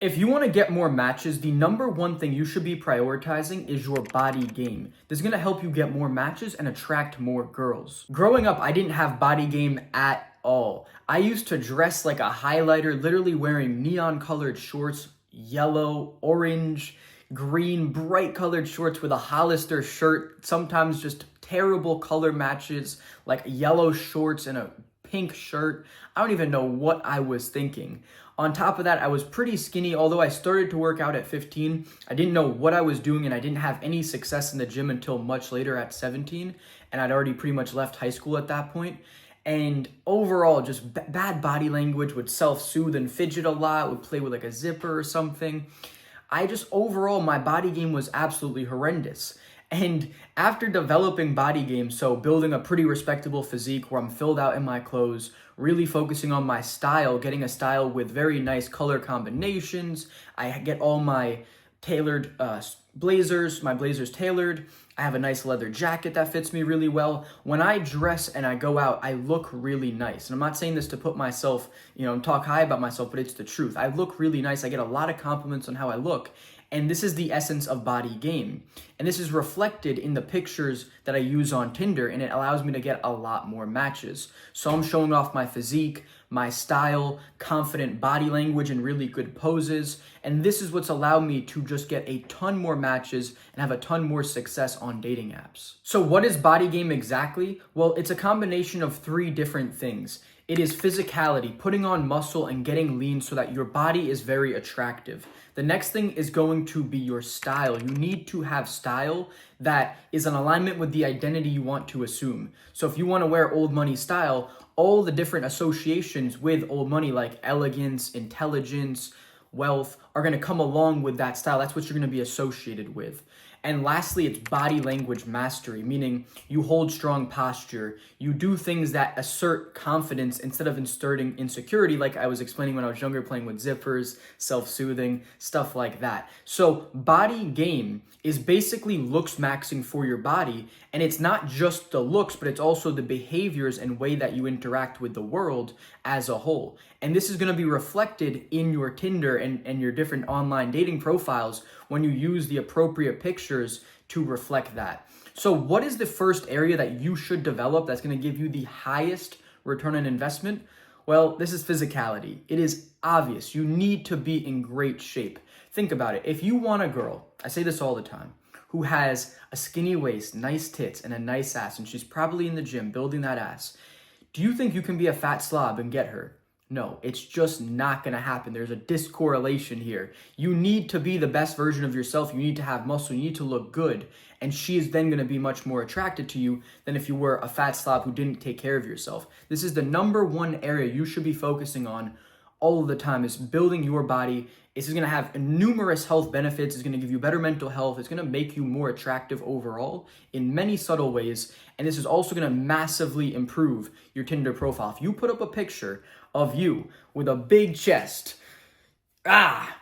If you want to get more matches, the number one thing you should be prioritizing is your body game. This is going to help you get more matches and attract more girls. Growing up, I didn't have body game at all. I used to dress like a highlighter, literally wearing neon colored shorts, yellow, orange, green, bright colored shorts with a Hollister shirt, sometimes just terrible color matches like yellow shorts and a pink shirt. I don't even know what I was thinking. On top of that, I was pretty skinny. Although I started to work out at 15, I didn't know what I was doing, and I didn't have any success in the gym until much later at 17, and I'd already pretty much left high school at that point. And overall, just bad body language, would self-soothe and fidget a lot, would play with like a zipper or something. Overall, my body game was absolutely horrendous. And after developing body game, so building a pretty respectable physique where I'm filled out in my clothes, really focusing on my style, getting a style with very nice color combinations, I get all my tailored my blazers tailored. I have a nice leather jacket that fits me really well. When I dress and I go out, I look really nice. And I'm not saying this to put myself, talk high about myself, but it's the truth. I look really nice. I get a lot of compliments on how I look. And this is the essence of body game. And this is reflected in the pictures that I use on Tinder, and it allows me to get a lot more matches. So I'm showing off my physique, my style, confident body language, and really good poses. And this is what's allowed me to just get a ton more matches and have a ton more success on dating apps. So what is body game exactly? Well, it's a combination of three different things. It is physicality, putting on muscle and getting lean so that your body is very attractive. The next thing is going to be your style. You need to have style that is in alignment with the identity you want to assume. So if you want to wear old money style, all the different associations with old money like elegance, intelligence, wealth are going to come along with that style. That's what you're going to be associated with. And lastly, it's body language mastery, meaning you hold strong posture. You do things that assert confidence instead of inserting insecurity, like I was explaining when I was younger, playing with zippers, self-soothing, stuff like that. So body game is basically looks maxing for your body. And it's not just the looks, but it's also the behaviors and way that you interact with the world as a whole. And this is going to be reflected in your Tinder and your different online dating profiles when you use the appropriate pictures to reflect that. So what is the first area that you should develop that's going to give you the highest return on investment? Well, this is physicality. It is obvious. You need to be in great shape. Think about it. If you want a girl, I say this all the time, who has a skinny waist, nice tits, and a nice ass, and she's probably in the gym building that ass, do you think you can be a fat slob and get her? No, it's just not going to happen. There's a discorrelation here. You need to be the best version of yourself. You need to have muscle. You need to look good. And she is then going to be much more attracted to you than if you were a fat slob who didn't take care of yourself. This is the number one area you should be focusing on all of the time, is building your body. This is going to have numerous health benefits. It's going to give you better mental health. It's going to make you more attractive overall in many subtle ways. And this is also going to massively improve your Tinder profile. If you put up a picture of you with a big chest, abs,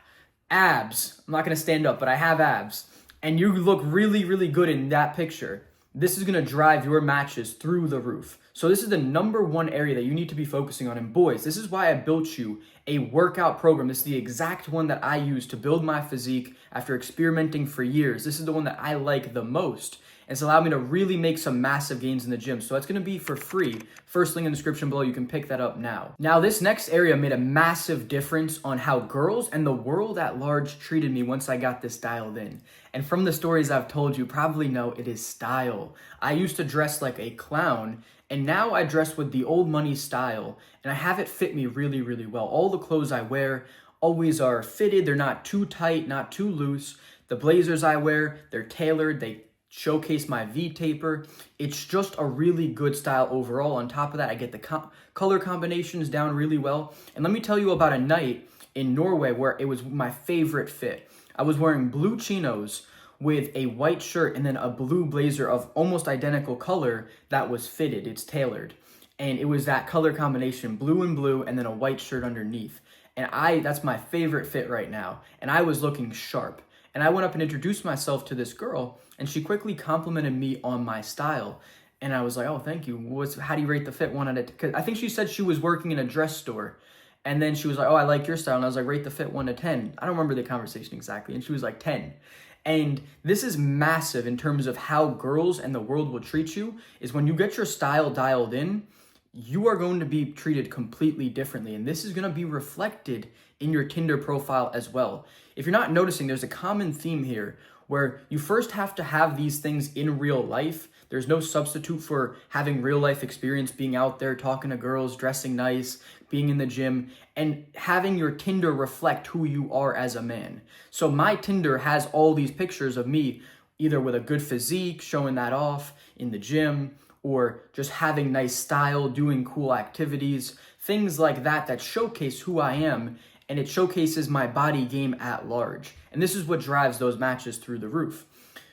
I'm not going to stand up, but I have abs, and you look really, really good in that picture, this is going to drive your matches through the roof. So this is the number one area that you need to be focusing on. And boys, this is why I built you a workout program. This is the exact one that I use to build my physique after experimenting for years. This is the one that I like the most. It's allowed me to really make some massive gains in the gym. So that's going to be for free. First link in the description below. You can pick that up now. Now, this next area made a massive difference on how girls and the world at large treated me once I got this dialed in. And from the stories I've told you, probably know it is style. I used to dress like a clown, and now I dress with the old money style, and I have it fit me really, really well. All the clothes I wear always are fitted. They're not too tight, not too loose. The blazers I wear, they're tailored. They showcase my V-taper. It's just a really good style overall. On top of that, I get the color combinations down really well. And let me tell you about a night in Norway where it was my favorite fit. I was wearing blue chinos with a white shirt and then a blue blazer of almost identical color that was fitted. It's tailored. And it was that color combination, blue and blue, and then a white shirt underneath. And that's my favorite fit right now. And I was looking sharp. And I went up and introduced myself to this girl, and she quickly complimented me on my style. And I was like, oh, thank you. How do you rate the fit? 1 out of 10? 'Cause I think she said she was working in a dress store. And then she was like, oh, I like your style. And I was like, rate the fit 1 to 10. I don't remember the conversation exactly. And she was like 10. And this is massive in terms of how girls and the world will treat you, is when you get your style dialed in, you are going to be treated completely differently. And this is going to be reflected in your Tinder profile as well. If you're not noticing, there's a common theme here where you first have to have these things in real life. There's no substitute for having real life experience, being out there, talking to girls, dressing nice, being in the gym, and having your Tinder reflect who you are as a man. So my Tinder has all these pictures of me, either with a good physique, showing that off in the gym, or just having nice style, doing cool activities, things like that that showcase who I am, and it showcases my body game at large. And this is what drives those matches through the roof.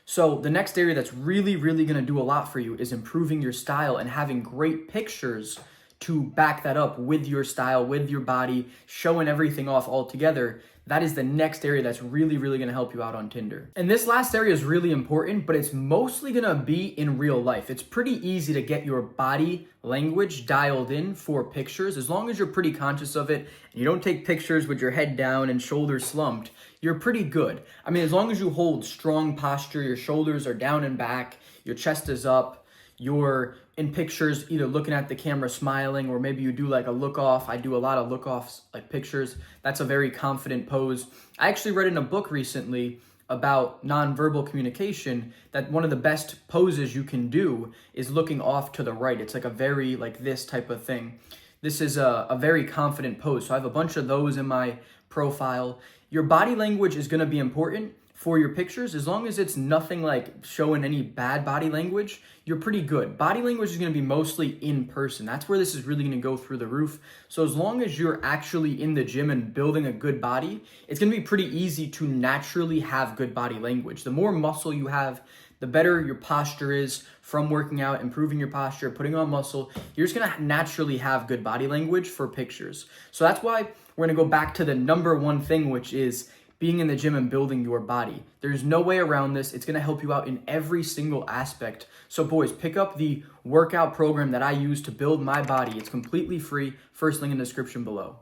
So the next area that's really, really gonna do a lot for you is improving your style and having great pictures to back that up with your style, with your body, showing everything off all together. That is the next area that's really, really gonna help you out on Tinder. And this last area is really important, but it's mostly gonna be in real life. It's pretty easy to get your body language dialed in for pictures. As long as you're pretty conscious of it, and you don't take pictures with your head down and shoulders slumped, you're pretty good. I mean, as long as you hold strong posture, your shoulders are down and back, your chest is up, you're in pictures either looking at the camera smiling, or maybe you do like a look off. I do a lot of look offs, like pictures. That's a very confident pose. I actually read in a book recently about nonverbal communication that one of the best poses you can do is looking off to the right. It's like a very like this type of thing. This is a very confident pose. So I have a bunch of those in my profile. Your body language is going to be important for your pictures. As long as it's nothing like showing any bad body language, you're pretty good. Body language is going to be mostly in person. That's where this is really going to go through the roof. So as long as you're actually in the gym and building a good body, it's going to be pretty easy to naturally have good body language. The more muscle you have, the better your posture is from working out, improving your posture, putting on muscle. You're just going to naturally have good body language for pictures. So that's why we're going to go back to the number one thing, which is being in the gym and building your body. There's no way around this. It's gonna help you out in every single aspect. So boys, pick up the workout program that I use to build my body. It's completely free. First link in the description below.